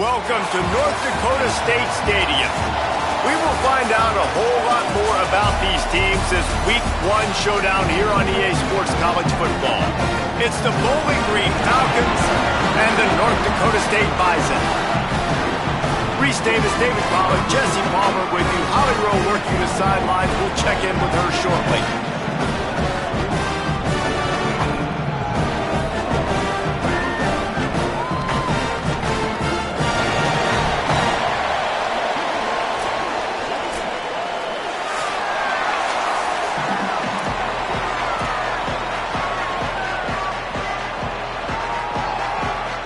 Welcome to North Dakota State Stadium. We will find out a whole lot more about these teams this Week 1 showdown here on EA Sports College Football. It's the Bowling Green Falcons and the North Dakota State Bison. Reese Davis, David Pollack, Jesse Palmer with you. Holly Rowe working the sidelines. We'll check in with her shortly.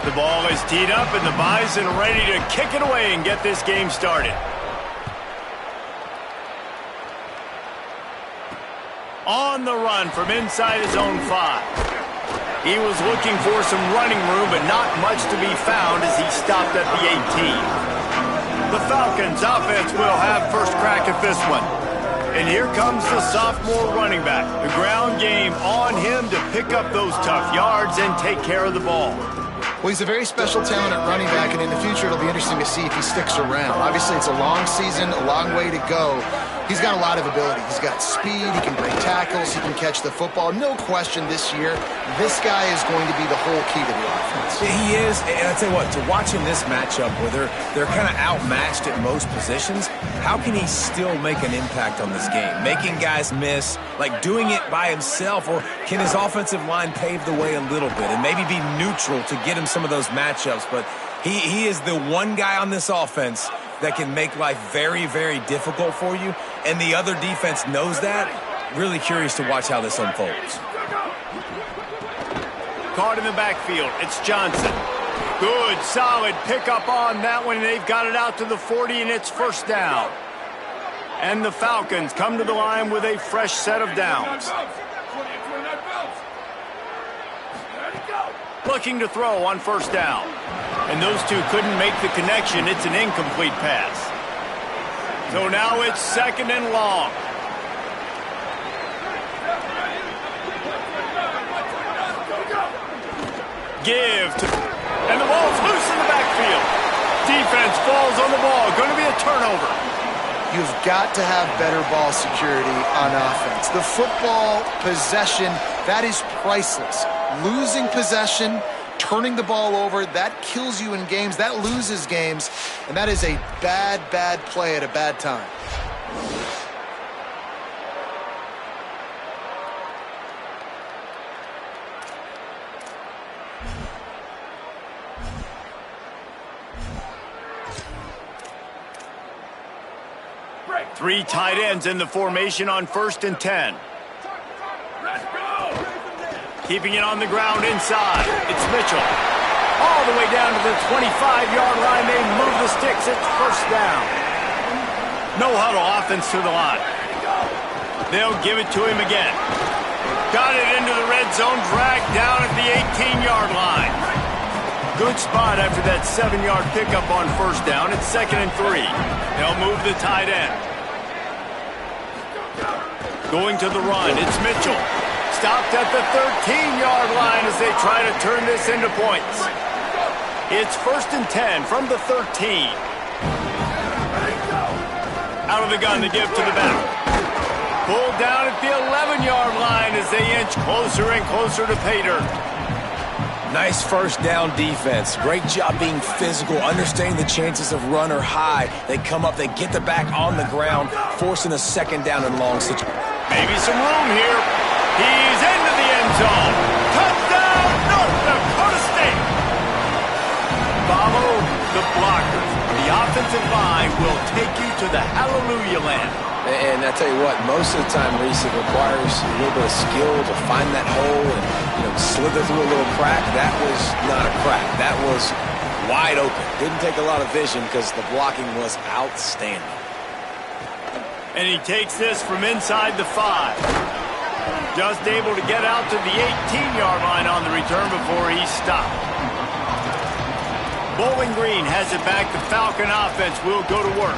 The ball is teed up, and the Bison are ready to kick it away and get this game started. On the run from inside his own 5. He was looking for some running room, but not much to be found as he stopped at the 18. The Falcons offense will have first crack at this one. And here comes the sophomore running back. The ground game on him to pick up those tough yards and take care of the ball. Well, he's a very special talent at running back, and in the future it'll be interesting to see if he sticks around. Obviously, it's a long season, a long way to go. He's got a lot of ability. He's got speed, he can break tackles, he can catch the football. No question this year, this guy is going to be the whole key to the offense. He is, and I tell you what, to watch in this matchup where they're kind of outmatched at most positions, how can he still make an impact on this game? Making guys miss, like doing it by himself, or can his offensive line pave the way a little bit and maybe be neutral to get him some of those matchups? But he is the one guy on this offense that can make life very, very difficult for you, and the other defense knows that. Really curious to watch how this unfolds. Caught in the backfield, it's Johnson. Good, solid pickup on that one, and they've got it out to the 40, and it's first down. And the Falcons come to the line with a fresh set of downs. Looking to throw on first down. And those two couldn't make the connection. It's an incomplete pass. So now it's second and long. And the ball's loose in the backfield. Defense falls on the ball. Going to be a turnover. You've got to have better ball security on offense. The football possession, that is priceless. Losing possession, turning the ball over, that kills you in games, that loses games, and that is a bad, bad play at a bad time. Three tight ends in the formation on 1st and 10. Keeping it on the ground inside. It's Mitchell. All the way down to the 25-yard line. They move the sticks. It's first down. No huddle offense to the line. They'll give it to him again. Got it into the red zone. Dragged down at the 18-yard line. Good spot after that 7-yard pickup on first down. It's 2nd and 3. They'll move the tight end. Going to the run. It's Mitchell. Stopped at the 13-yard line as they try to turn this into points. It's 1st and 10 from the 13. Out of the gun to give to the back. Pulled down at the 11-yard line as they inch closer and closer to pay dirt. Nice first down defense. Great job being physical, understanding the chances of run or high. They come up, they get the back on the ground, forcing a 2nd down and long situation. Maybe some room here. He's into the end zone. Touchdown, North Dakota State. Follow the blockers. The offensive line will take you to the hallelujah land. And I tell you what, most of the time, Reese, it requires a little bit of skill to find that hole and slither through a little crack. That was not a crack. That was wide open. Didn't take a lot of vision because the blocking was outstanding. And he takes this from inside the 5. Just able to get out to the 18-yard line on the return before he stopped. Bowling Green has it back. The Falcon offense will go to work.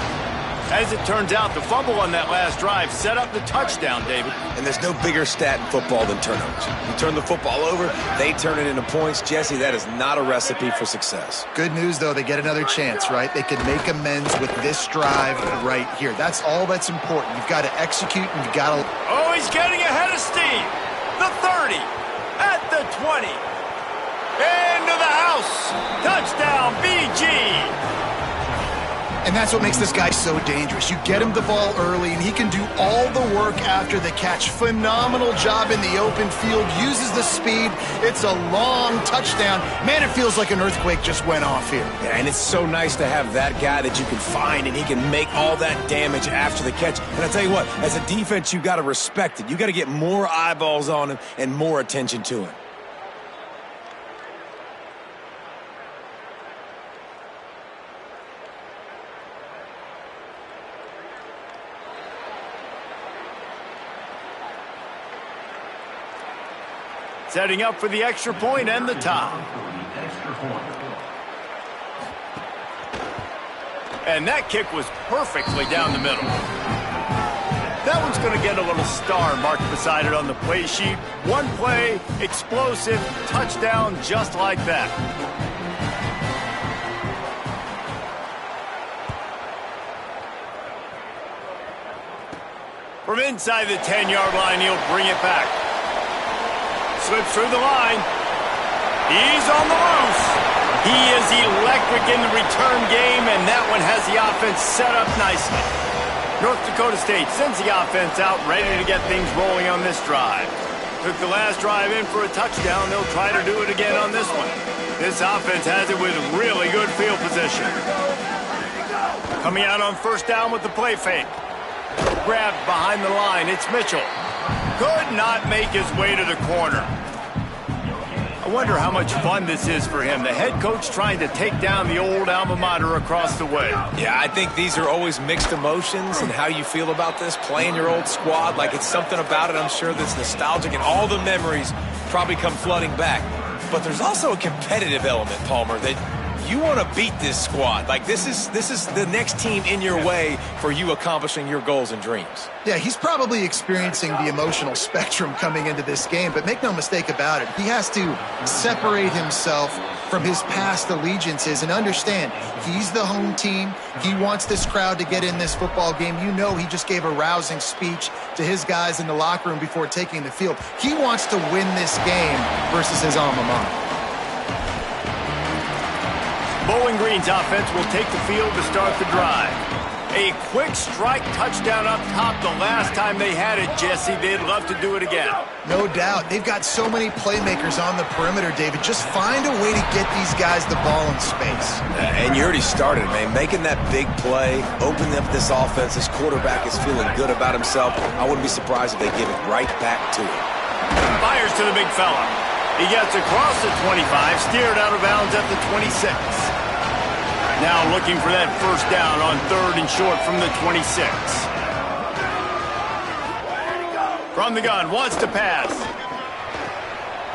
As it turns out, the fumble on that last drive set up the touchdown, David. And there's no bigger stat in football than turnovers. You turn the football over, they turn it into points. Jesse, that is not a recipe for success. Good news, though, they get another chance, right? They can make amends with this drive right here. That's all that's important. You've got to execute, and you've got to... Oh, he's getting ahead of steam. The 30, at the 20. Into the house. Touchdown, BG. And that's what makes this guy so dangerous. You get him the ball early, and he can do all the work after the catch. Phenomenal job in the open field. Uses the speed. It's a long touchdown. Man, it feels like an earthquake just went off here. Yeah, and it's so nice to have that guy that you can find, and he can make all that damage after the catch. And I tell you what, as a defense, you got to respect it. You got to get more eyeballs on him and more attention to him. Setting up for the extra point and the tie. And that kick was perfectly down the middle. That one's going to get a little star marked beside it on the play sheet. One play, explosive, touchdown, just like that. From inside the 10-yard line, he'll bring it back. Slips through the line. He's on the loose. He is electric in the return game, and that one has the offense set up nicely. North Dakota State sends the offense out, ready to get things rolling on this drive. Took the last drive in for a touchdown. They'll try to do it again on this one. This offense has it with really good field position. Coming out on first down with the play fake. Grabbed behind the line. It's Mitchell. Could not make his way to the corner. I wonder how much fun this is for him. The head coach trying to take down the old alma mater across the way. Yeah, I think these are always mixed emotions and how you feel about this, playing your old squad. Like, it's something about it, I'm sure, that's nostalgic, and all the memories probably come flooding back. But there's also a competitive element, Palmer, that you want to beat this squad. Like, this is the next team in your way for you accomplishing your goals and dreams. Yeah, he's probably experiencing the emotional spectrum coming into this game, but make no mistake about it, he has to separate himself from his past allegiances and understand he's the home team. He wants this crowd to get in this football game. You know, he just gave a rousing speech to his guys in the locker room before taking the field. He wants to win this game versus his alma mater. Bowling Green's offense will take the field to start the drive. A quick strike touchdown up top the last time they had it, Jesse. They'd love to do it again. No doubt. They've got so many playmakers on the perimeter, David. Just find a way to get these guys the ball in space. And you already started, man. Making that big play, opening up this offense. This quarterback is feeling good about himself. I wouldn't be surprised if they give it right back to him. Fires to the big fella. He gets across the 25, steered out of bounds at the 26. Now looking for that first down on 3rd and short from the 26. From the gun, wants to pass.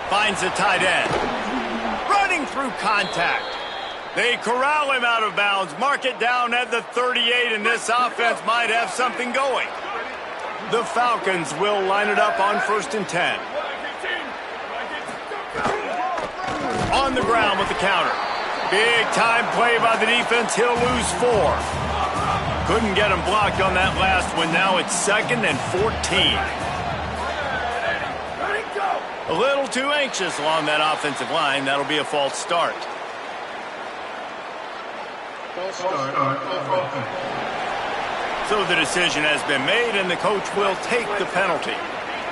Finds the tight end. Running through contact. They corral him out of bounds, mark it down at the 38, and this offense might have something going. The Falcons will line it up on 1st and 10. On the ground with the counter. Big time play by the defense. He'll lose 4. Couldn't get him blocked on that last one. Now it's 2nd and 14. A little too anxious along that offensive line. That'll be a false start. So the decision has been made, and the coach will take the penalty.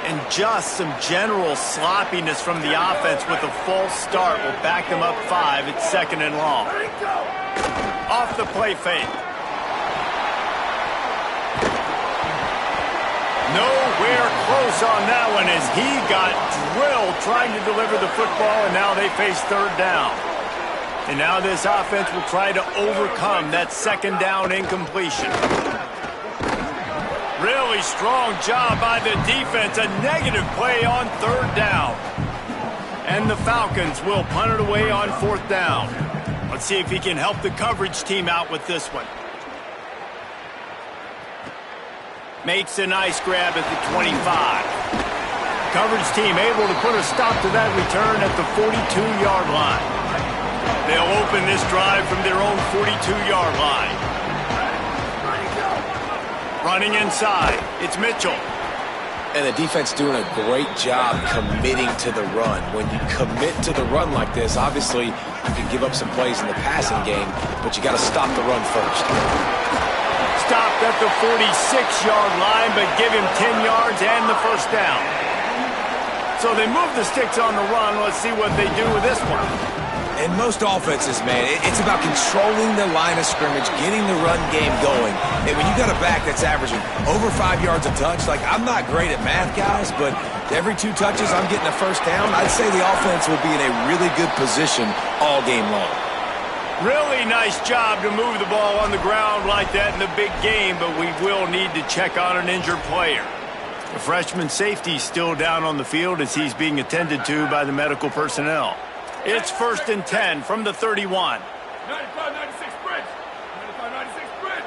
And just some general sloppiness from the offense with a false start will back them up 5. It's 2nd and long. Off the play fake. Nowhere close on that one as he got drilled trying to deliver the football, and now they face 3rd down. And now this offense will try to overcome that 2nd down incompletion. Really strong job by the defense. A negative play on 3rd down. And the Falcons will punt it away on 4th down. Let's see if he can help the coverage team out with this one. Makes a nice grab at the 25. Coverage team able to put a stop to that return at the 42-yard line. They'll open this drive from their own 42-yard line. Running inside, it's Mitchell. And the defense doing a great job committing to the run. When you commit to the run like this, obviously you can give up some plays in the passing game, but you got to stop the run first. Stopped at the 46-yard line, but give him 10 yards and the first down. So they move the sticks on the run. Let's see what they do with this one. In most offenses, man, it's about controlling the line of scrimmage, getting the run game going. And when you got a back that's averaging over 5 yards a touch, like, I'm not great at math, guys, but every 2 touches I'm getting a first down, I'd say the offense will be in a really good position all game long. Really nice job to move the ball on the ground like that in the big game, but we will need to check on an injured player. The freshman safety still down on the field as he's being attended to by the medical personnel. It's 1st and 10 from the 31. 95-96 bridge. 95-96 bridge.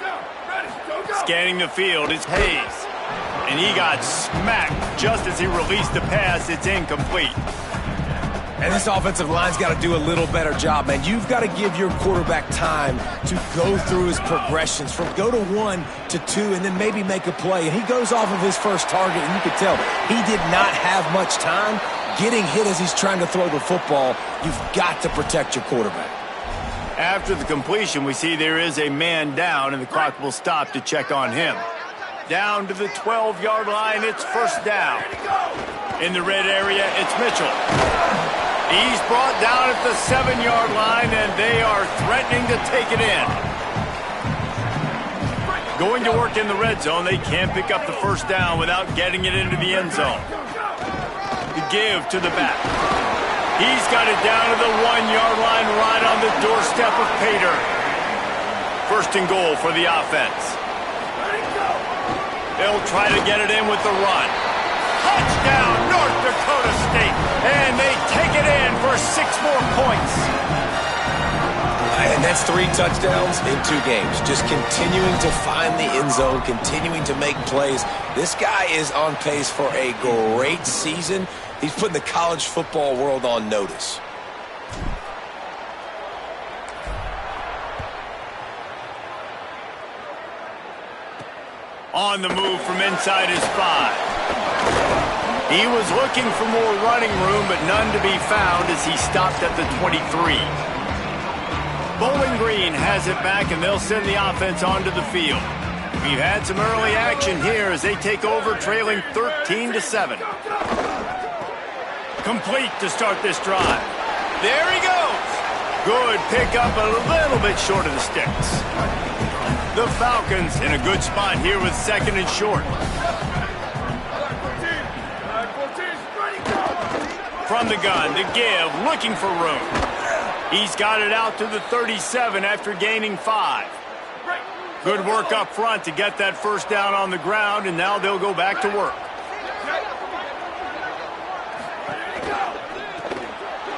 Down, ready, go. Scanning the field, it's Hayes. And he got smacked just as he released the pass. It's incomplete. And this offensive line's got to do a little better job, man. You've got to give your quarterback time to go through his progressions from go to 1 to 2 and then maybe make a play. And he goes off of his first target, and you can tell he did not have much time getting hit as he's trying to throw the football. You've got to protect your quarterback. After the completion, we see there is a man down, and the clock will stop to check on him. Down to the 12-yard line, it's first down. In the red area, it's Mitchell. He's brought down at the 7-yard line, and they are threatening to take it in. Going to work in the red zone, they can't pick up the first down without getting it into the end zone. The give to the back. He's got it down to the 1-yard line right on the doorstep of Pater. First and goal for the offense. They'll try to get it in with the run. Touchdown, North Dakota State. And they take it in for 6 more points. And that's 3 touchdowns in 2 games. Just continuing to find the end zone, continuing to make plays. This guy is on pace for a great season. He's putting the college football world on notice. On the move from inside his 5. He was looking for more running room, but none to be found as he stopped at the 23. Bowling Green has it back, and they'll send the offense onto the field. We've had some early action here as they take over, trailing 13-7. Complete to start this drive. There he goes. Good pickup, a little bit short of the sticks. The Falcons in a good spot here with 2nd and short. From the gun, the give, looking for room. He's got it out to the 37 after gaining 5. Good work up front to get that first down on the ground, and now they'll go back to work.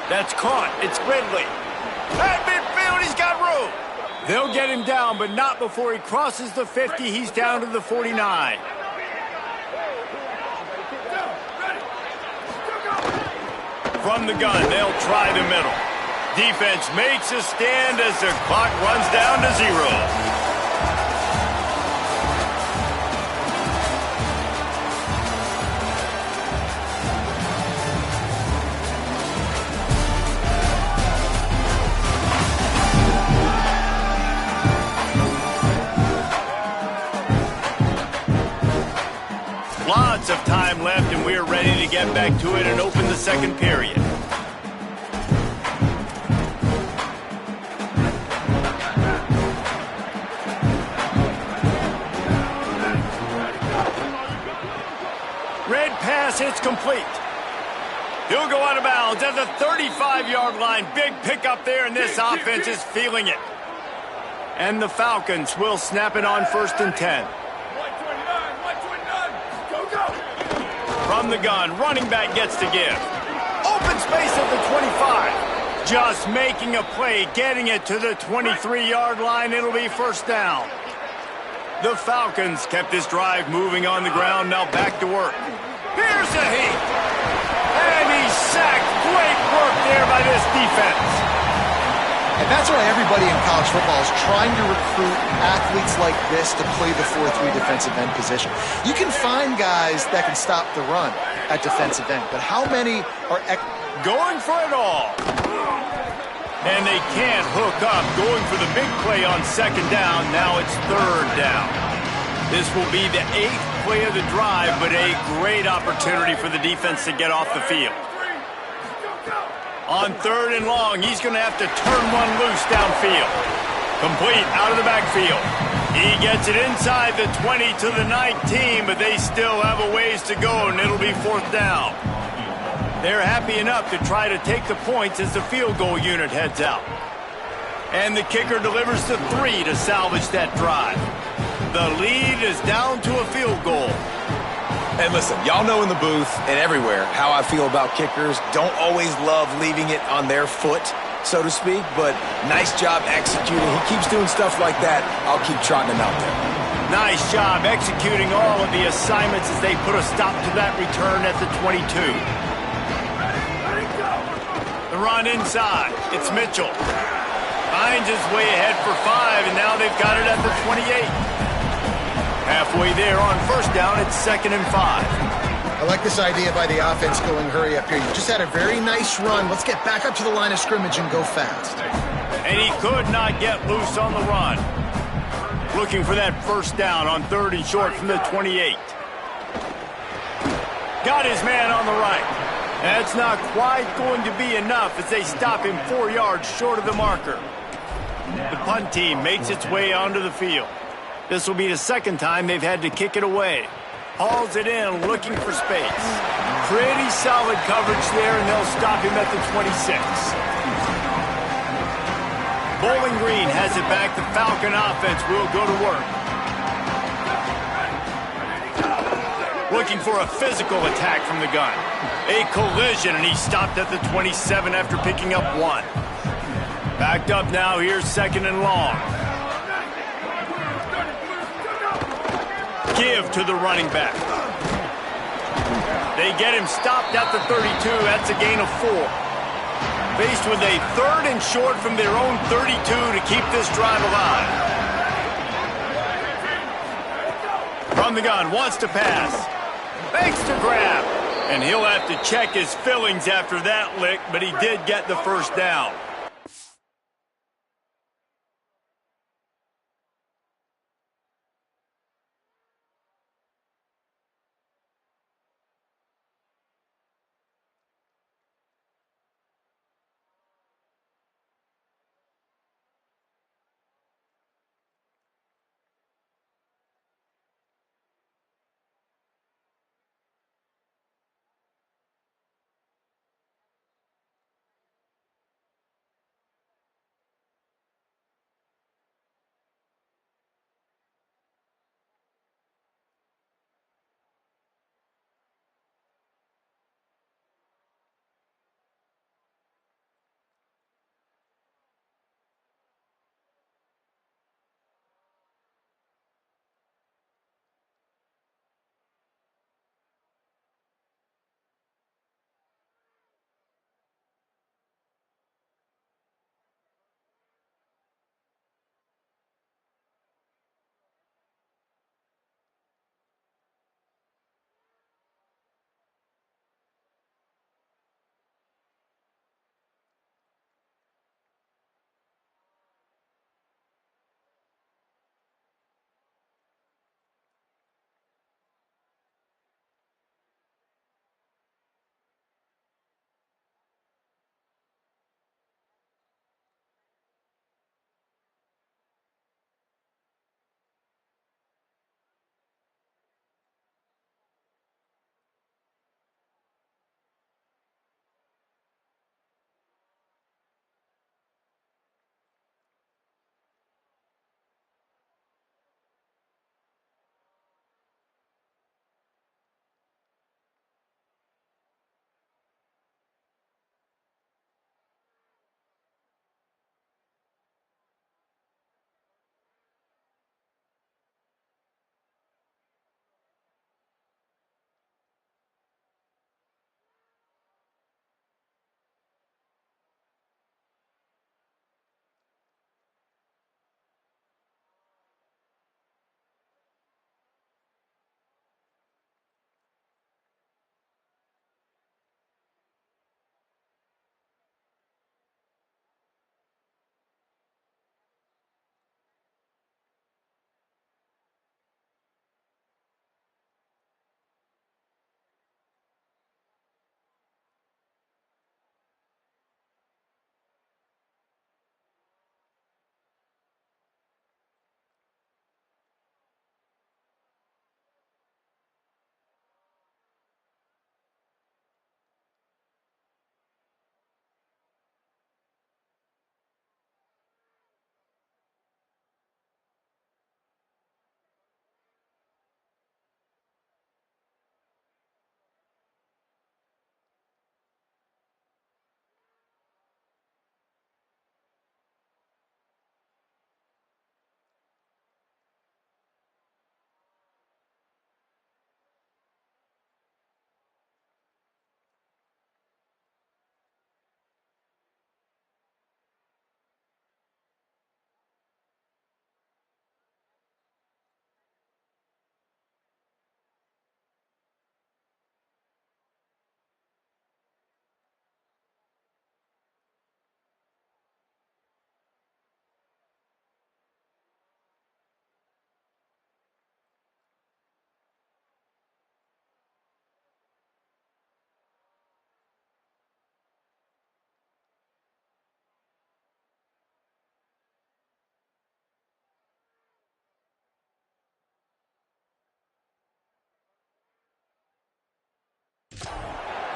That's caught. It's Ridley. At midfield, he's got room. They'll get him down, but not before he crosses the 50. He's down to the 49. From the gun, they'll try the middle. Defense makes a stand as the clock runs down to 0. Lots of time left, and we're ready to get back to it and open the second period. Red pass, it's complete. He'll go out of bounds at the 35-yard line. Big pickup there, and this offense is feeling it. And the Falcons will snap it on 1st and 10. From the gun, running back gets to give. Open space at the 25. Just making a play, getting it to the 23-yard line. It'll be first down. The Falcons kept this drive moving on the ground. Now back to work. Here's a heat. And he's sacked. Great work there by this defense. And that's why everybody in college football is trying to recruit athletes like this to play the 4-3 defensive end position. You can find guys that can stop the run at defensive end, but how many are going for it all? And they can't hook up. Going for the big play on second down. Now it's third down. This will be the 8th play of the drive, but a great opportunity for the defense to get off the field. On third and long, he's going to have to turn one loose downfield. Complete out of the backfield. He gets it inside the 20 to the 19, but they still have a ways to go, and it'll be fourth down. They're happy enough to try to take the points as the field goal unit heads out. And the kicker delivers the 3 to salvage that drive. The lead is down to a field goal. And listen, y'all know in the booth and everywhere how I feel about kickers. Don't always love leaving it on their foot, so to speak, but nice job executing. He keeps doing stuff like that. I'll keep trotting him out there. Nice job executing all of the assignments as they put a stop to that return at the 22. The run inside. It's Mitchell. Finds his way ahead for 5, and now they've got it at the 28. Halfway there on first down, it's 2nd and 5. I like this idea by the offense going hurry up here. You just had a very nice run. Let's get back up to the line of scrimmage and go fast. And he could not get loose on the run. Looking for that first down on 3rd and short from the 28. Got his man on the right. That's not quite going to be enough as they stop him 4 yards short of the marker. The punt team makes its way onto the field. This will be the second time they've had to kick it away. Hauls it in, looking for space. Pretty solid coverage there, and they'll stop him at the 26. Bowling Green has it back. The Falcon offense will go to work. Looking for a physical attack from the gun. A collision, and he stopped at the 27 after picking up 1. Backed up now, here's 2nd and long. Give to the running back. They get him stopped at the 32. That's a gain of 4. Faced with a 3rd and short from their own 32 to keep this drive alive. From the gun, wants to pass. Makes the grab. And he'll have to check his fillings after that lick, but he did get the first down.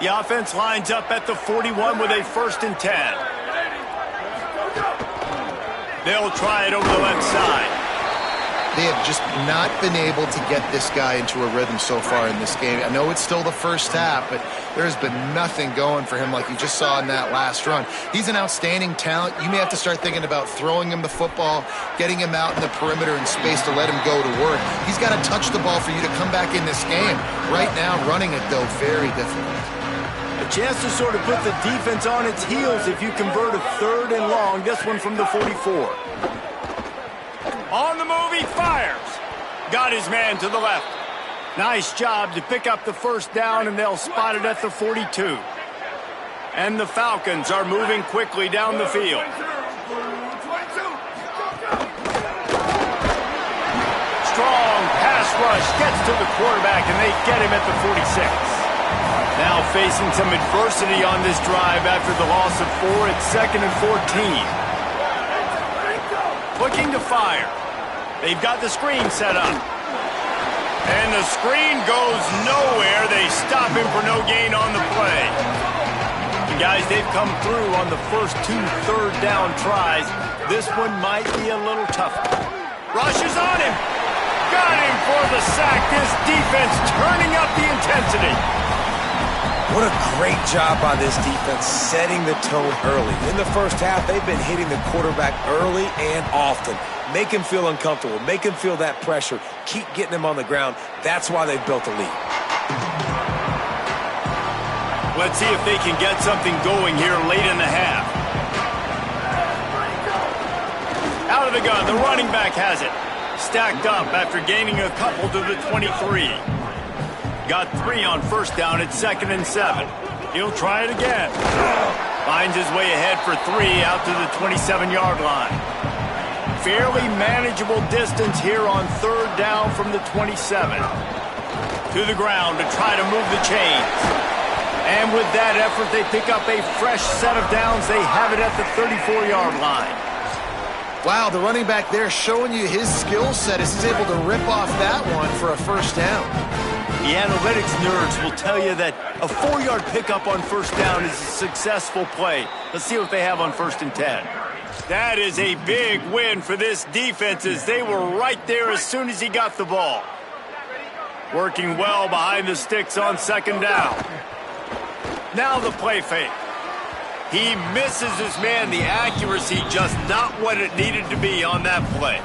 The offense lines up at the 41 with a 1st and 10. They'll try it over the left side. They have just not been able to get this guy into a rhythm so far in this game. I know it's still the first half, but there's been nothing going for him like you just saw in that last run. He's an outstanding talent. You may have to start thinking about throwing him the football, getting him out in the perimeter in space to let him go to work. He's got to touch the ball for you to come back in this game. Right now, running it, though, very difficult. A chance to sort of put the defense on its heels if you convert a 3rd and long. This one from the 44. On the move, he fires. Got his man to the left. Nice job to pick up the 1st down, and they'll spot it at the 42. And the Falcons are moving quickly down the field. Strong pass rush gets to the quarterback, and they get him at the 46. Now facing some adversity on this drive after the loss of 4. It's 2nd and 14. Looking to fire. They've got the screen set up. And the screen goes nowhere. They stop him for no gain on the play. And guys, they've come through on the first 2 3rd down tries. This one might be a little tougher. Rushes on him. Got him for the sack. This defense turning up the intensity. What a great job by this defense setting the tone early. In the first half, they've been hitting the quarterback early and often. Make him feel uncomfortable. Make him feel that pressure. Keep getting him on the ground. That's why they've built a lead. Let's see if they can get something going here late in the half. Out of the gun, the running back has it. Stacked up after gaining a couple to the 23. Got 3 on 1st down at 2nd and 7. He'll try it again. Finds his way ahead for 3 out to the 27-yard line. Fairly manageable distance here on 3rd down from the 27. To the ground to try to move the chains. And with that effort, they pick up a fresh set of downs. They have it at the 34-yard line. Wow, the running back there showing you his skill set as he's able to rip off that one for a 1st down. The analytics nerds will tell you that a 4-yard pickup on 1st down is a successful play. Let's see what they have on 1st and 10. That is a big win for this defense as they were right there as soon as he got the ball. Working well behind the sticks on 2nd down. Now the play fake. He misses his man. The accuracy just not what it needed to be on that play.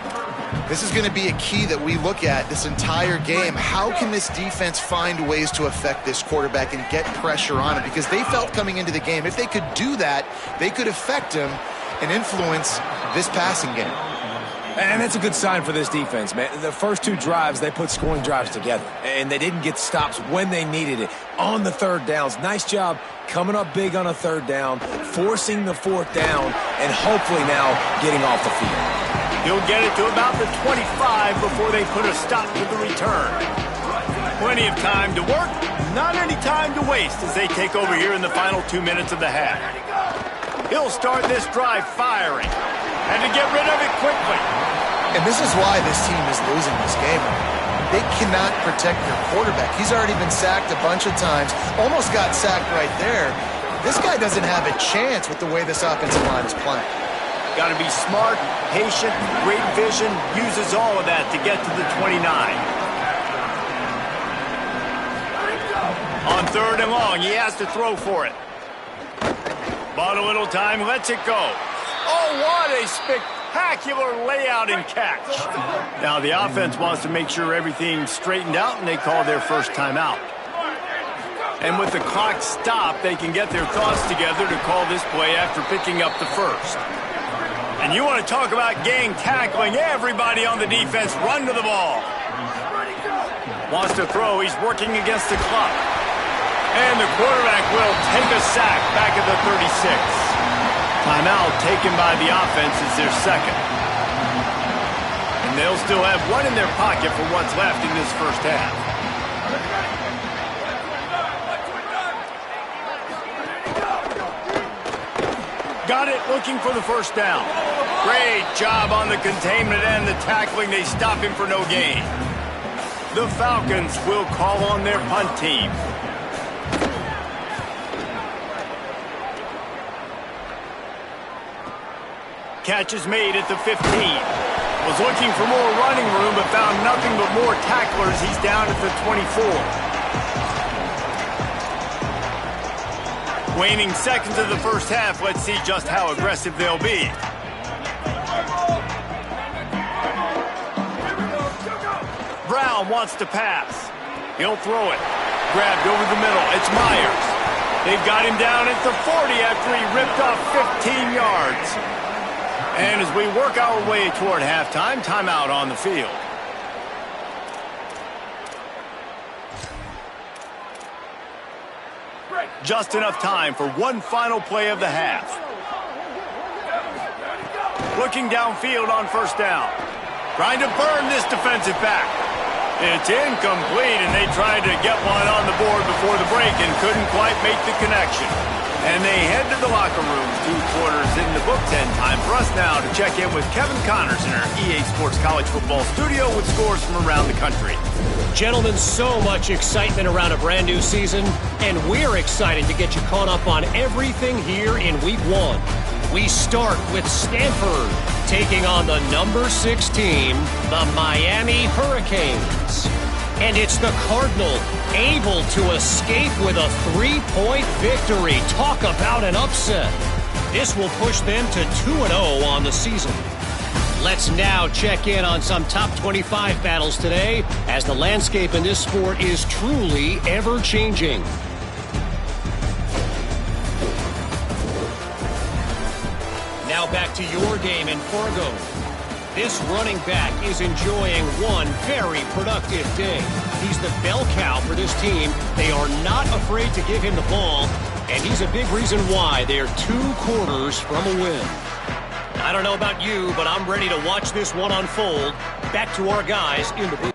This is going to be a key that we look at this entire game. How can this defense find ways to affect this quarterback and get pressure on him? Because they felt coming into the game, if they could do that, they could affect him and influence this passing game. And that's a good sign for this defense, man. The first 2 drives, they put scoring drives together. And they didn't get stops when they needed it. On the 3rd downs, nice job coming up big on a 3rd down, forcing the 4th down, and hopefully now getting off the field. He'll get it to about the 25 before they put a stop to the return. Plenty of time to work, not any time to waste as they take over here in the final 2 minutes of the half. He'll start this drive firing, and to get rid of it quickly. And this is why this team is losing this game. They cannot protect their quarterback. He's already been sacked a bunch of times, almost got sacked right there. This guy doesn't have a chance with the way this offensive line is playing. Got to be smart, patient, great vision, uses all of that to get to the 29. On 3rd and long, he has to throw for it. Bought a little time, lets it go. Oh, what a spectacular layout and catch. Now the offense wants to make sure everything's straightened out, and they call their first timeout. And with the clock stopped, they can get their thoughts together to call this play after picking up the 1st. And you want to talk about gang tackling, everybody on the defense run to the ball. Wants to throw, he's working against the clock. And the quarterback will take a sack back at the 36. Timeout taken by the offense is their 2nd. And they'll still have 1 in their pocket for what's left in this first half. Got it, looking for the 1st down. Great job on the containment and the tackling. They stop him for no gain. The Falcons will call on their punt team. catch is made at the 15. Was looking for more running room, but found nothing but more tacklers. He's down at the 24. Waning seconds of the first half. Let's see just how aggressive they'll be. Brown wants to pass. He'll throw it. Grabbed over the middle. It's Myers. They've got him down at the 40 after he ripped off 15 yards. And as we work our way toward halftime, timeout on the field. Just enough time for one final play of the half. Looking downfield on first down. Trying to burn this defensive back. It's incomplete, and they tried to get one on the board before the break and couldn't quite make the connection. And they head to the locker room. 2 quarters in the books, and time for us now to check in with Kevin Connors in our EA Sports College Football studio with scores from around the country. Gentlemen, so much excitement around a brand new season, and we're excited to get you caught up on everything here in Week 1. We start with Stanford taking on the number 6 team, the Miami Hurricanes. And it's the Cardinal able to escape with a 3-point victory. Talk about an upset. This will push them to 2-0 on the season. Let's now check in on some top 25 battles today, as the landscape in this sport is truly ever-changing. Now back to your game in Fargo. This running back is enjoying one very productive day. He's the bell cow for this team. They are not afraid to give him the ball, and he's a big reason why they're 2 quarters from a win. I don't know about you, but I'm ready to watch this one unfold. Back to our guys in the booth.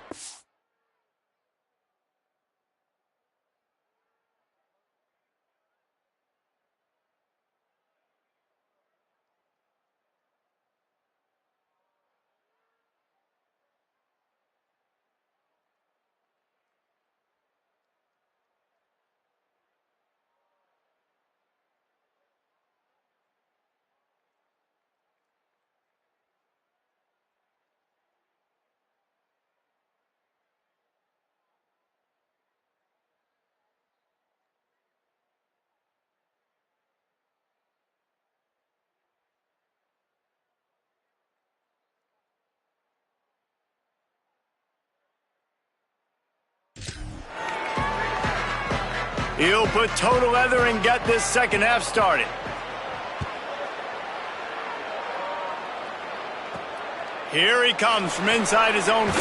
He'll put toe to leather and get this second half started. Here he comes from inside his own 5.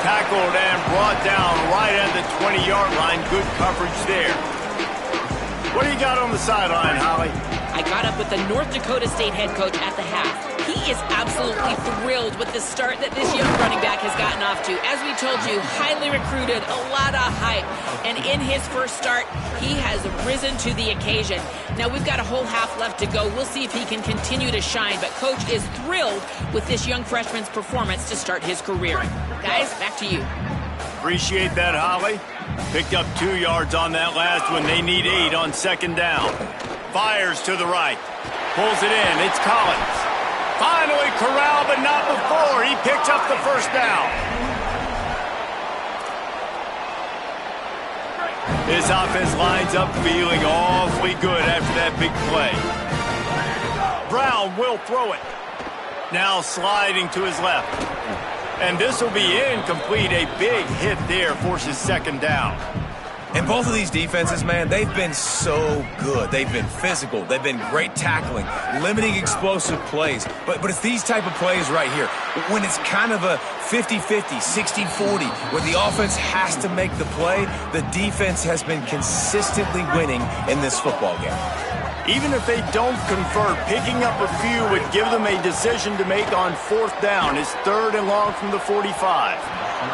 Tackled and brought down right at the 20-yard line. Good coverage there. What do you got on the sideline, Holly? I got up with the North Dakota State head coach at the half. He is absolutely thrilled with the start that this young running back has gotten off to. As we told you, highly recruited, a lot of hype. And in his first start, he has risen to the occasion. Now, we've got a whole half left to go. We'll see if he can continue to shine. But Coach is thrilled with this young freshman's performance to start his career. Guys, back to you. Appreciate that, Holly. Picked up 2 yards on that last one. They need 8 on second down. Fires to the right. Pulls it in. It's Collins. Finally corralled, but not before. He picks up the first down. This offense lines up feeling awfully good after that big play. Brown will throw it. Now sliding to his left. And this will be incomplete. A big hit there forces second down. And both of these defenses, man, they've been so good. They've been physical. They've been great tackling, limiting explosive plays. But it's these type of plays right here, when it's kind of a 50-50, 60-40, where the offense has to make the play, the defense has been consistently winning in this football game. Even if they don't convert, picking up a few would give them a decision to make on fourth down. It's 3rd and long from the 45.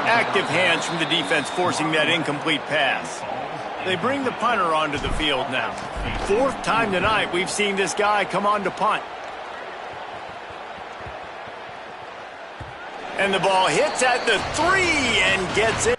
Active hands from the defense forcing that incomplete pass. They bring the punter onto the field now. 4th time tonight we've seen this guy come on to punt. And the ball hits at the 3 and gets it.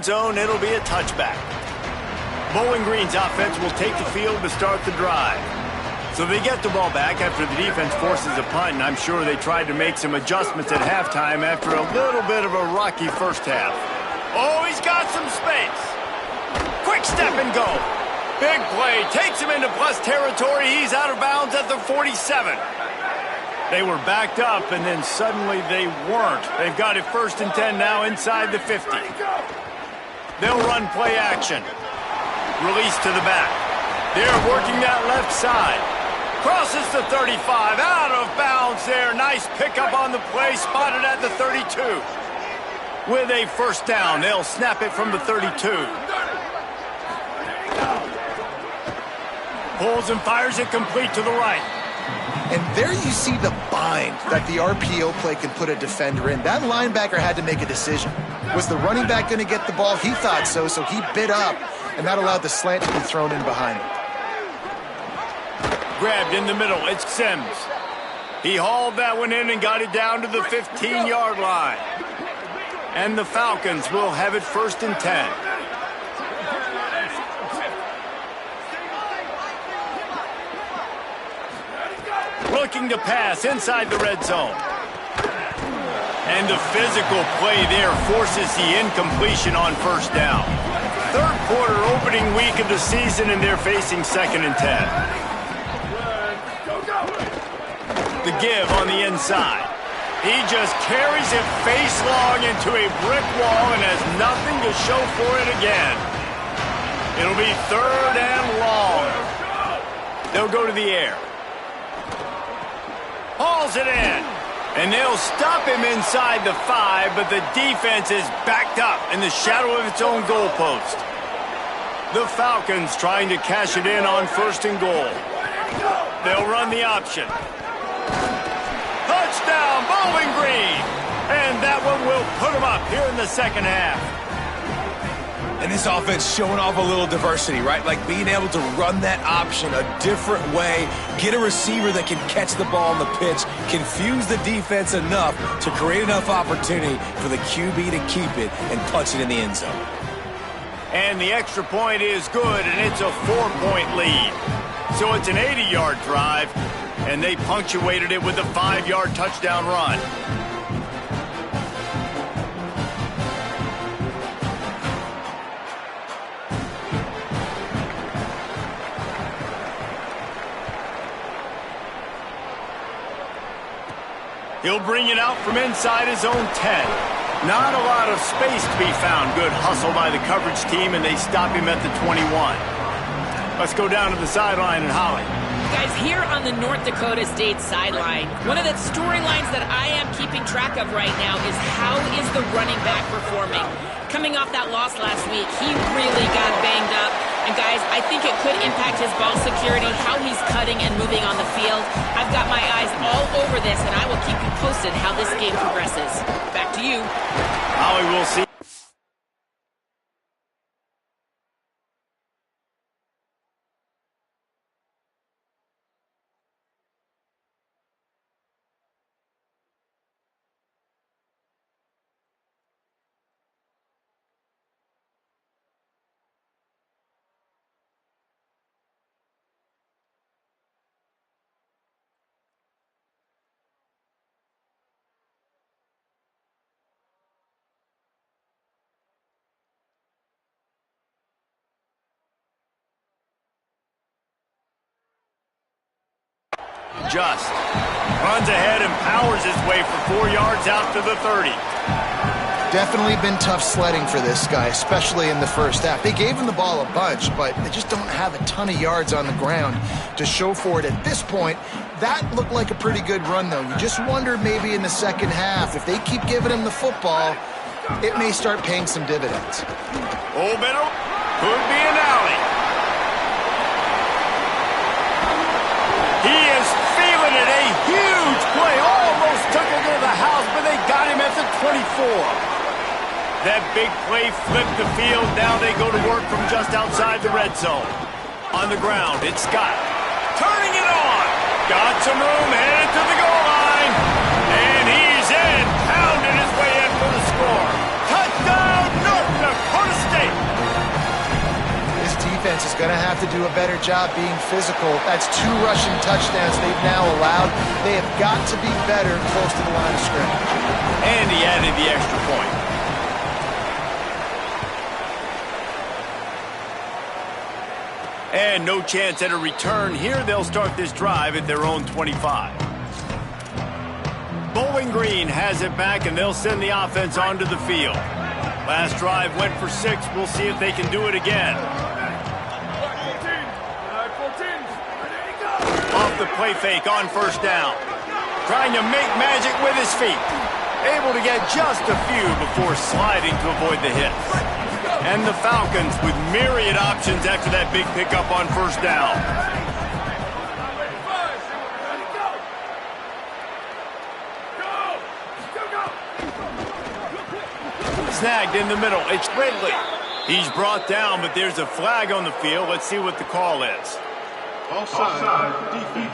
Zone, it'll be a touchback. Bowling Green's offense will take the field to start the drive. So they get the ball back after the defense forces a punt, and I'm sure they tried to make some adjustments at halftime after a little bit of a rocky first half. Oh, he's got some space. Quick step and go. Big play. Takes him into plus territory. He's out of bounds at the 47. They were backed up, and then suddenly they weren't. They've got it 1st and 10 now inside the 50. They'll run play action. Release to the back. They're working that left side. Crosses the 35. Out of bounds there. Nice pickup on the play. Spotted at the 32. With a 1st down, they'll snap it from the 32. Pulls and fires it complete to the right. And there you see the bind that the RPO play can put a defender in. That linebacker had to make a decision. Was the running back going to get the ball? He thought so, so he bit up, and that allowed the slant to be thrown in behind him. Grabbed in the middle, it's Sims. He hauled that one in and got it down to the 15-yard line. And the Falcons will have it 1st and 10. Looking to pass inside the red zone. And the physical play there forces the incompletion on 1st down. 3rd quarter opening week of the season, and they're facing 2nd and 10. The give on the inside. He just carries it face long into a brick wall and has nothing to show for it again. It'll be 3rd and long. They'll go to the air. Hauls it in. And they'll stop him inside the 5, but the defense is backed up in the shadow of its own goalpost. The Falcons trying to cash it in on 1st and goal. They'll run the option. Touchdown, Bowling Green! And that one will put them up here in the 2nd half. And this offense showing off a little diversity, right? Like being able to run that option a different way, get a receiver that can catch the ball on the pitch, confuse the defense enough to create enough opportunity for the QB to keep it and punch it in the end zone. And the extra point is good, and it's a 4-point lead. So it's an 80-yard drive, and they punctuated it with a 5-yard touchdown run. He'll bring it out from inside his own 10. Not a lot of space to be found. Good hustle by the coverage team, and they stop him at the 21. Let's go down to the sideline and Holly. Guys, here on the North Dakota State sideline, one of the storylines that I am keeping track of right now is how is the running back performing? Coming off that loss last week, he really got banged up. And guys, I think it could impact his ball security, how he's cutting and moving on the field. I've got my eyes all over this, and I will keep you posted how this game progresses. Back to you. Holly, we'll see. Just runs ahead and powers his way for 4 yards out to the 30. Definitely been tough sledding for this guy, especially in the first half. They gave him the ball a bunch, but they just don't have a ton of yards on the ground to show for it at this point. That looked like a pretty good run, though. You just wonder maybe in the second half, if they keep giving him the football, it may start paying some dividends. Old Benno could be an alley. He is feeling it. A huge play. Almost took it to the house, but they got him at the 24. That big play flipped the field. Now they go to work from just outside the red zone. On the ground, it's Scott. Turning it on. Got some room, headed to the goal line. And he's in. Pounding his way in for the score. Touchdown, North Dakota State. This defense is going to have to do a better job being physical. That's 2 rushing touchdowns they've now allowed. They have got to be better close to the line of scrimmage. And he added the extra point. And no chance at a return here. They'll start this drive at their own 25. Bowling Green has it back, and they'll send the offense onto the field. Last drive went for 6. We'll see if they can do it again. Off the play fake on first down. Trying to make magic with his feet. Able to get just a few before sliding to avoid the hit. And the Falcons with myriad options after that big pickup on first down. Snagged in the middle. It's Ridley. He's brought down, but there's a flag on the field. Let's see what the call is. Offside defense.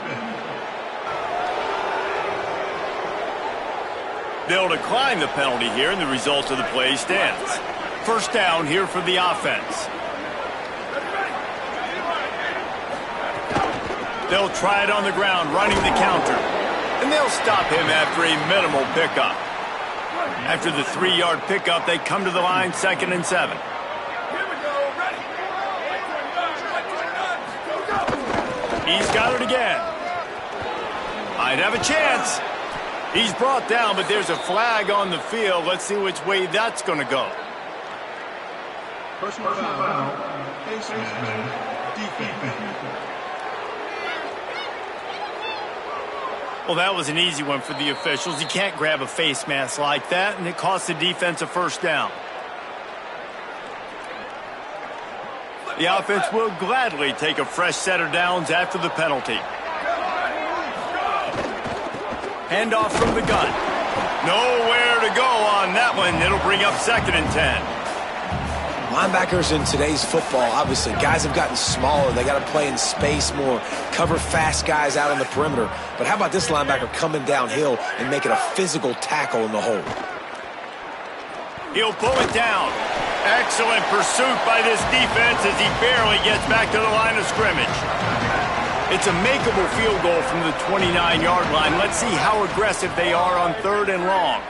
They'll decline the penalty here, and the result of the play stands. First down here for the offense. They'll try it on the ground, running the counter. And they'll stop him after a minimal pickup. After the 3-yard pickup, they come to the line, 2nd and 7. He's got it again. Might have a chance. He's brought down, but there's a flag on the field. Let's see which way that's going to go. Personal foul. Face mask. Defense. Well, that was an easy one for the officials. You can't grab a face mask like that, and it costs the defense a first down. The offense will gladly take a fresh set of downs after the penalty. Handoff from the gun. Nowhere to go on that one. It'll bring up 2nd and 10. Linebackers in today's football, obviously, guys have gotten smaller. They got to play in space more, cover fast guys out on the perimeter. But how about this linebacker coming downhill and making a physical tackle in the hole? He'll pull it down. Excellent pursuit by this defense as he barely gets back to the line of scrimmage. It's a makeable field goal from the 29-yard line. Let's see how aggressive they are on 3rd and long.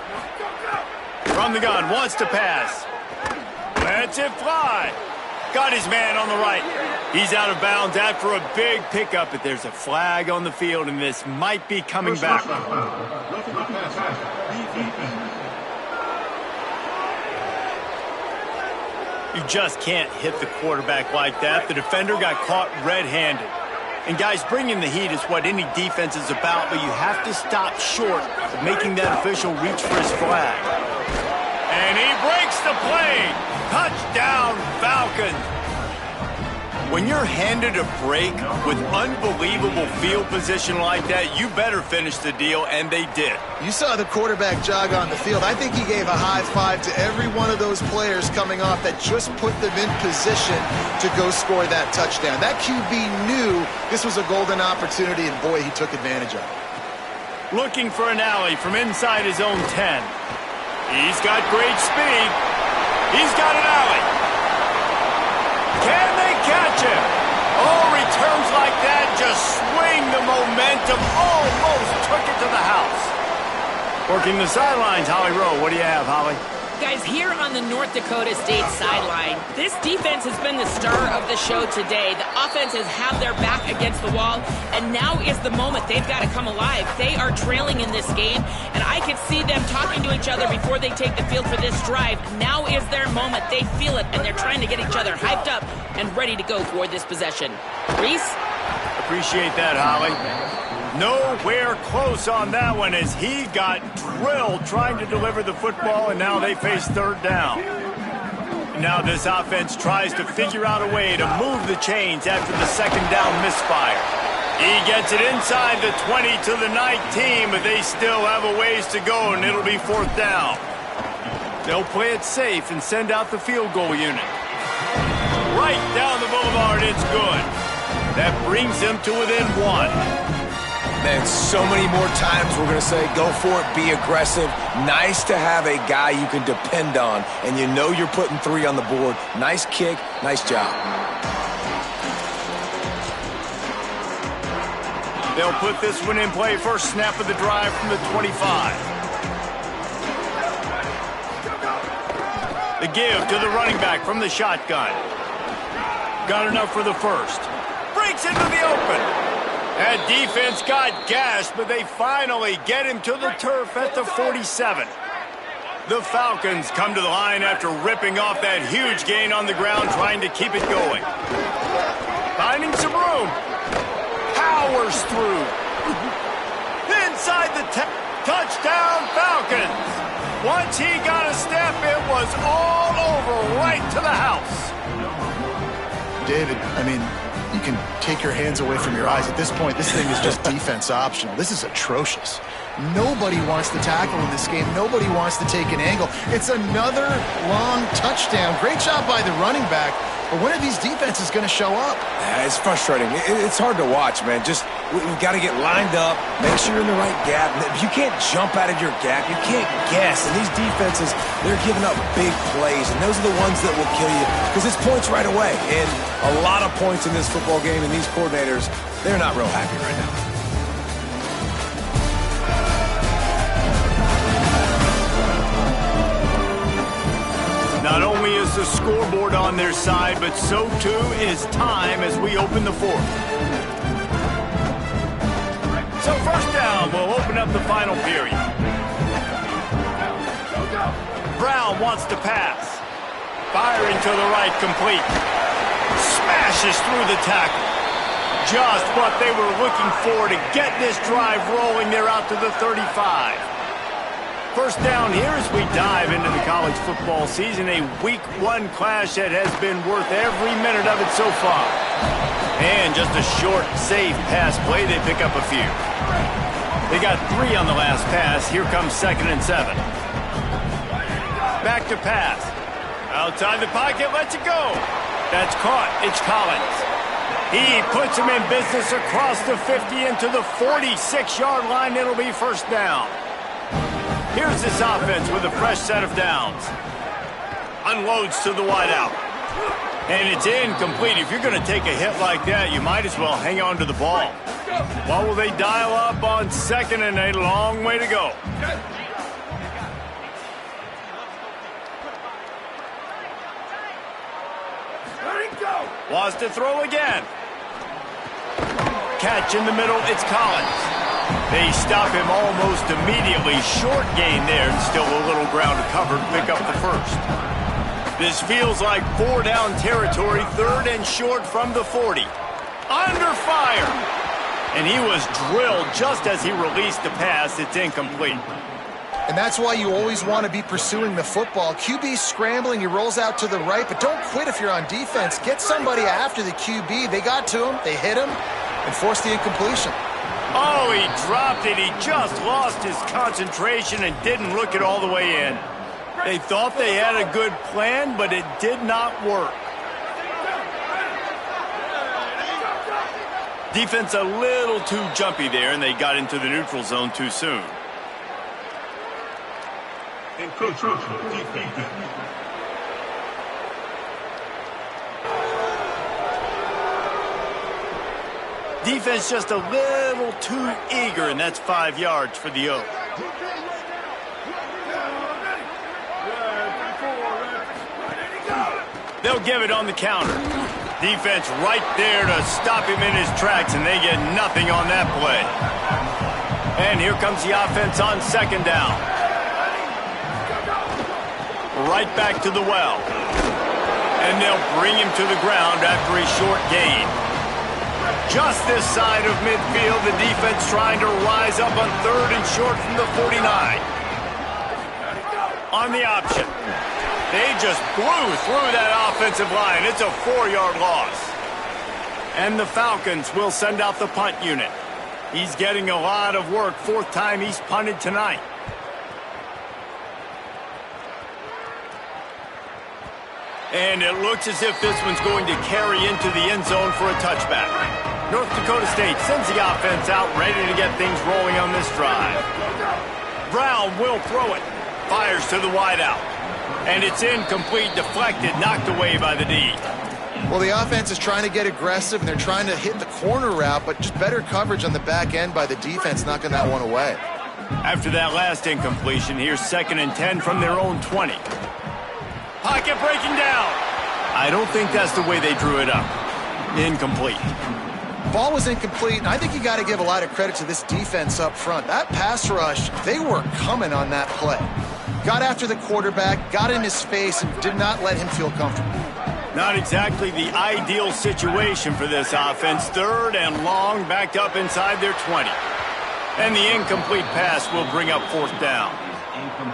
From the gun, wants to pass. Lets it fly. Got his man on the right. He's out of bounds after a big pickup, but there's a flag on the field, and this might be coming back. You just can't hit the quarterback like that. The defender got caught red-handed. And guys, bringing the heat is what any defense is about, but you have to stop short of making that official reach for his flag. And he breaks the play. Touchdown, Falcons. When you're handed a break with unbelievable field position like that, you better finish the deal, and they did. You saw the quarterback jog on the field. I think he gave a high five to every one of those players coming off that just put them in position to go score that touchdown. That QB knew this was a golden opportunity, and boy, he took advantage of it. Looking for an alley from inside his own 10. He's got great speed. He's got an alley. Can they catch him? Oh, returns like that just swing the momentum. Almost took it to the house. Working the sidelines, Holly Rowe. What do you have, Holly? Guys, here on the North Dakota State sideline, this defense has been the star of the show today. The offense has had their back against the wall, and now is the moment they've got to come alive. They are trailing in this game, and I could see them talking to each other before they take the field for this drive. Now is their moment. They feel it, and they're trying to get each other hyped up and ready to go for this possession. Reese? Appreciate that, Holly. Nowhere close on that one as he got drilled trying to deliver the football, and now they face 3rd down. Now this offense tries to figure out a way to move the chains after the 2nd down misfire. He gets it inside the 20 to the 19, but they still have a ways to go, and it'll be 4th down. They'll play it safe and send out the field goal unit. Right down the boulevard, it's good. That brings them to within 1. Man, so many more times we're going to say, go for it, be aggressive. Nice to have a guy you can depend on, and you know you're putting 3 on the board. Nice kick, nice job. They'll put this one in play. First snap of the drive from the 25. The give to the running back from the shotgun. Got enough for the first. Breaks into the open. That defense got gashed, but they finally get him to the turf at the 47. The Falcons come to the line after ripping off that huge gain on the ground, trying to keep it going. Finding some room. Powers through. Inside the touchdown Falcons. Once he got a step, it was all over right to the house. David, I mean, you can take your hands away from your eyes. At this point, this thing is just defense optional. This is atrocious. Nobody wants to tackle in this game. Nobody wants to take an angle. It's another long touchdown. Great job by the running back. But when are these defenses going to show up? It's frustrating. It's hard to watch, man. Just, we've got to get lined up, make sure you're in the right gap. If you can't jump out of your gap, you can't guess. And these defenses, they're giving up big plays, and those are the ones that will kill you because it's points right away. And a lot of points in this football game, and these coordinators, they're not real happy right now. Not only is the scoreboard on their side, but so too is time as we open the fourth. So first down will open up the final period. Brown wants to pass. Firing to the right, complete. Smashes through the tackle. Just what they were looking for to get this drive rolling. They're out to the 35. First down here as we dive into the college football season, a Week 1 clash that has been worth every minute of it so far. And just a short, safe pass play, they pick up a few. They got 3 on the last pass. Here comes 2nd and 7. Back to pass. Outside the pocket, lets it go. That's caught. It's Collins. He puts him in business across the 50 into the 46-yard line. It'll be first down. Here's this offense with a fresh set of downs. Unloads to the wideout. And it's incomplete. If you're going to take a hit like that, you might as well hang on to the ball. What will they dial up on 2nd and a long way to go? Wants to throw again. Catch in the middle, it's Collins. They stop him almost immediately. Short gain there, and still a little ground to cover to pick up the first. This feels like 4-down territory, 3rd and short from the 40. Under fire. And he was drilled just as he released the pass. It's incomplete. And that's why you always want to be pursuing the football. QB scrambling, he rolls out to the right, but don't quit if you're on defense. Get somebody after the QB. They got to him, they hit him, and forced the incompletion. Oh, he dropped it. He just lost his concentration and didn't look it all the way in. They thought they had a good plan, but it did not work. Defense a little too jumpy there, and they got into the neutral zone too soon. Defense just a little too eager, and that's 5 yards for the Oak. They'll give it on the counter. Defense right there to stop him in his tracks, and they get nothing on that play. And here comes the offense on 2nd down. Right back to the well. And they'll bring him to the ground after a short gain. Just this side of midfield, the defense trying to rise up on 3rd and short from the 49. On the option. They just blew through that offensive line. It's a 4-yard loss. And the Falcons will send out the punt unit. He's getting a lot of work. 4th time he's punted tonight. And it looks as if this one's going to carry into the end zone for a touchback. North Dakota State sends the offense out, ready to get things rolling on this drive. Brown will throw it. Fires to the wideout. And it's incomplete, deflected, knocked away by the D. Well, the offense is trying to get aggressive, and they're trying to hit the corner route, but just better coverage on the back end by the defense, knocking that one away. After that last incompletion, here's 2nd and 10 from their own 20. Pocket breaking down. I don't think that's the way they drew it up. Incomplete. Ball was incomplete, and I think you got to give a lot of credit to this defense up front. That pass rush, they were coming on that play. Got after the quarterback, got in his face, and did not let him feel comfortable. Not exactly the ideal situation for this offense. 3rd and long, backed up inside their 20. And the incomplete pass will bring up 4th down.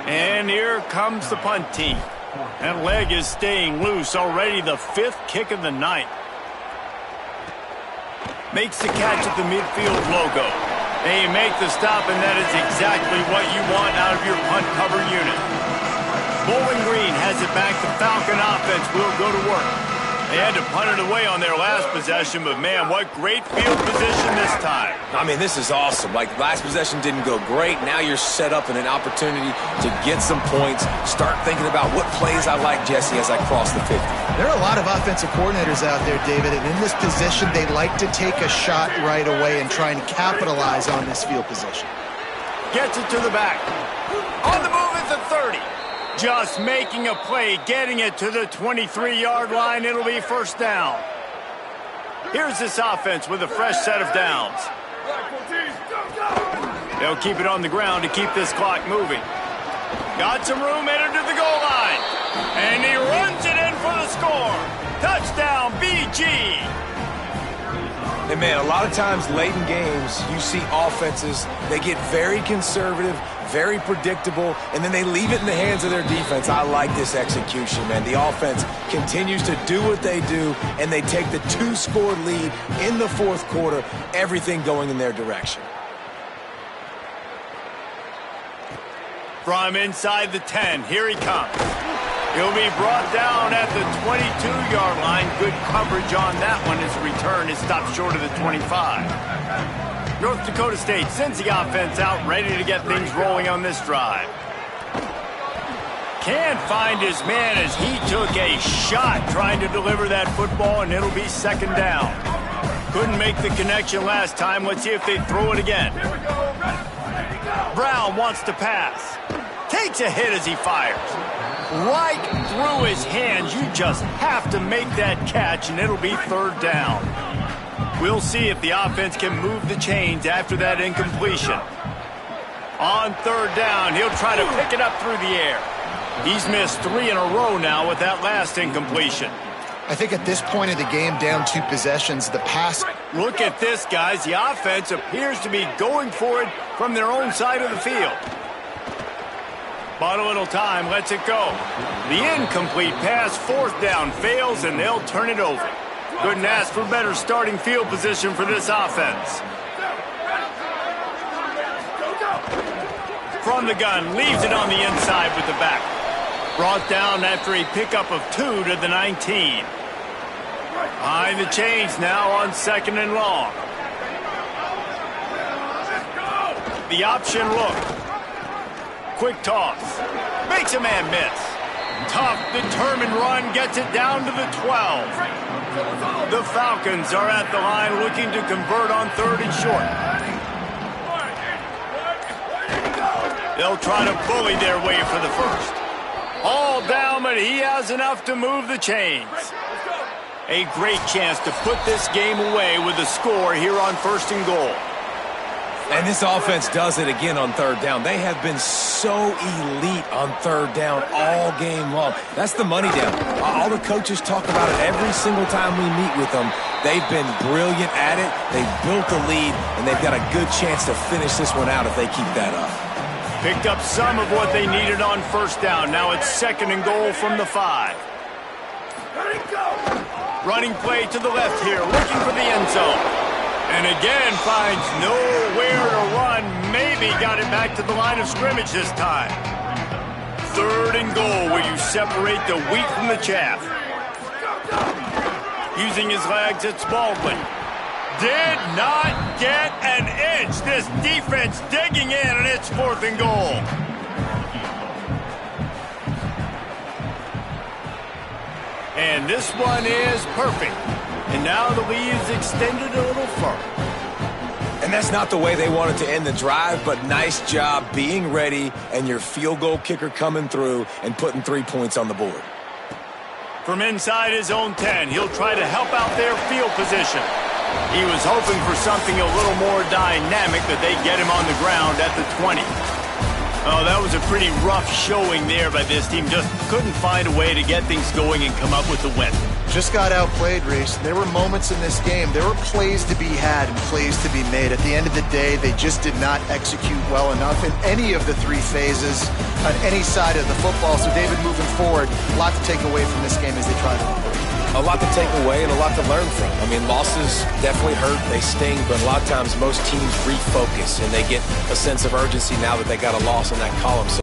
And here comes the punt team. That leg is staying loose, already the 5th kick of the night. Makes the catch at the midfield logo. They make the stop, and that is exactly what you want out of your punt cover unit. Bowling Green has it back. The Falcon offense will go to work. They had to punt it away on their last possession, but man, what great field position this time. I mean, this is awesome. Like, last possession didn't go great. Now you're set up in an opportunity to get some points. Start thinking about what plays I like, Jesse, as I cross the 50. There are a lot of offensive coordinators out there, David, and in this position, they like to take a shot right away and try and capitalize on this field position. Gets it to the back. On the move at the 30. Just making a play, getting it to the 23-yard line. It'll be 1st down. Here's this offense with a fresh set of downs. They'll keep it on the ground to keep this clock moving. Got some room, headed to the goal line. And he runs it in for the score. Touchdown, BG. And man, a lot of times late in games, you see offenses, they get very conservative, very predictable, and then they leave it in the hands of their defense. I like this execution, man. The offense continues to do what they do, and they take the 2-score lead in the 4th quarter, everything going in their direction. From inside the 10, here he comes. He'll be brought down at the 22-yard line. Good coverage on that one. His return is stopped short of the 25. North Dakota State sends the offense out, ready to get things rolling on this drive. Can't find his man as he took a shot trying to deliver that football, and it'll be 2nd down. Couldn't make the connection last time. Let's see if they throw it again. Brown wants to pass. Takes a hit as he fires. Right through his hands. You just have to make that catch, and it'll be 3rd down. We'll see if the offense can move the chains after that incompletion. On 3rd down, he'll try to pick it up through the air. He's missed 3 in a row now with that last incompletion. I think at this point of the game, down 2 possessions, the pass. Look at this, guys. The offense appears to be going for it from their own side of the field. But a little time, lets it go. The incomplete pass, 4th down, fails, and they'll turn it over. Couldn't ask for better starting field position for this offense. From the gun, leaves it on the inside with the back. Brought down after a pickup of 2 to the 19. Behind the chains now on 2nd and long. The option look. Quick toss. Makes a man miss. Tough, determined run, gets it down to the 12. The Falcons are at the line looking to convert on 3rd and short. They'll try to bully their way for the 1st. All down, but he has enough to move the chains. A great chance to put this game away with a score here on 1st and goal. And this offense does it again on 3rd down. They have been so elite on 3rd down all game long. That's the money down. All the coaches talk about it every single time we meet with them. They've been brilliant at it. They've built the lead, and they've got a good chance to finish this one out if they keep that up. Picked up some of what they needed on 1st down. Now it's 2nd and goal from the 5. Running play to the left here, looking for the end zone. And again finds nowhere to run. Maybe got it back to the line of scrimmage this time. 3rd and goal where you separate the wheat from the chaff. Using his legs, it's Baldwin. Did not get an inch. This defense digging in, and it's 4th and goal. And this one is perfect. And now the lead's extended a little further. And that's not the way they wanted to end the drive, but nice job being ready and your field goal kicker coming through and putting 3 points on the board. From inside his own 10, he'll try to help out their field position. He was hoping for something a little more dynamic, that they get him on the ground at the 20. Oh, that was a pretty rough showing there by this team. Just couldn't find a way to get things going and come up with a win. Just got outplayed, Reese. There were moments in this game. There were plays to be had and plays to be made. At the end of the day, they just did not execute well enough in any of the 3 phases on any side of the football. So, David, moving forward, a lot to take away from this game as they try to improve. A lot to take away and a lot to learn from. I mean, losses definitely hurt, they sting, but a lot of times most teams refocus and they get a sense of urgency now that they got a loss in that column. So